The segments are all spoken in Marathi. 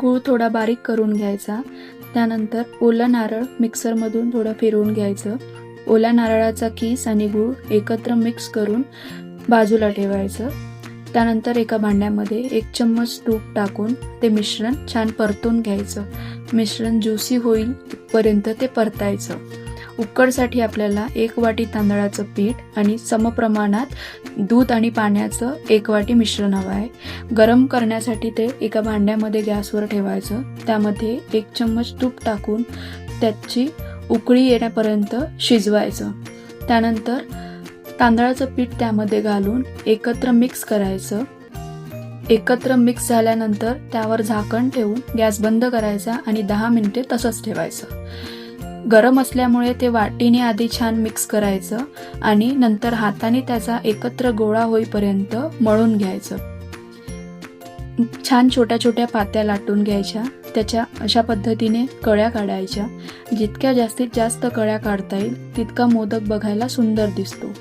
गूळ थोडा बारीक करून घ्यायचा. त्यानंतर ओला नारळ मिक्सरमधून थोडं फिरवून घ्यायचं. ओल्या नारळाचा किस आणि गूळ एकत्र मिक्स करून बाजूला ठेवायचं. त्यानंतर एका भांड्यामध्ये 1 चम्मच तूप टाकून ते मिश्रण छान परतून घ्यायचं. मिश्रण ज्युसी होईपर्यंत ते परतायचं. उकडसाठी आपल्याला 1 वाटी तांदळाचं पीठ आणि समप्रमाणात दूध आणि पाण्याचं 1 वाटी मिश्रण हवं आहे. गरम करण्यासाठी ते एका भांड्यामध्ये गॅसवर ठेवायचं. त्यामध्ये 1 चम्मच तूप टाकून त्याची उकळी येण्यापर्यंत शिजवायचं. त्यानंतर तांदळाचं पीठ त्यामध्ये घालून एकत्र मिक्स करायचं. एकत्र मिक्स झाल्यानंतर त्यावर झाकण ठेवून गॅस बंद करायचा आणि 10 मिनिटे तसंच ठेवायचं. गरम असल्यामुळे ते वाटीने आधी छान मिक्स करायचं आणि नंतर हाताने त्याचा एकत्र गोळा होईपर्यंत मळून घ्यायचं. छान छोट्या छोट्या पात्या लाटून घ्यायच्या. त्याच्या अशा पद्धतीने कळ्या काढायच्या. जितक्या जास्तीत जास्त कळ्या काढता येईल तितका मोदक बघायला सुंदर दिसतो.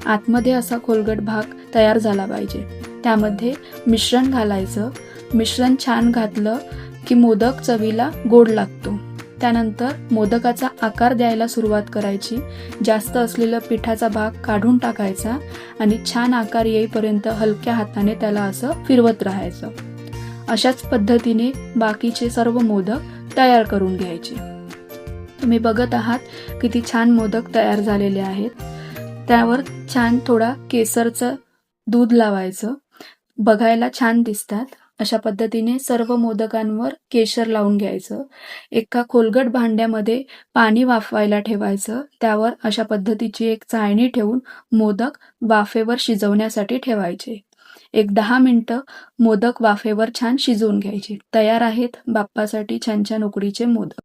आतमध्ये असा खोलगट भाग तयार झाला पाहिजे. त्यामध्ये मिश्रण घालायचं. मिश्रण छान घातलं की मोदक चवीला गोड लागतो. त्यानंतर मोदकाचा आकार द्यायला सुरुवात करायची. जास्त असलेला पिठाचा भाग काढून टाकायचा आणि छान आकार येईपर्यंत हलक्या हाताने त्याला असं फिरवत राहायचं. अशाच पद्धतीने बाकीचे सर्व मोदक तयार करून घ्यायचे. तुम्ही बघत आहात किती छान मोदक तयार झालेले आहेत. त्यावर छान थोडा केसरचं दूध लावायचं. बघायला छान दिसतात. अशा पद्धतीने सर्व मोदकांवर केशर लावून घ्यायचं. एका खोलगट भांड्यामध्ये पाणी वाफवायला ठेवायचं. त्यावर अशा पद्धतीची एक चाळणी ठेवून मोदक वाफेवर शिजवण्यासाठी ठेवायचे. 10 मिनिटं मोदक वाफेवर छान शिजवून घ्यायचे. तयार आहेत बाप्पासाठी छान छान उकडीचे मोदक.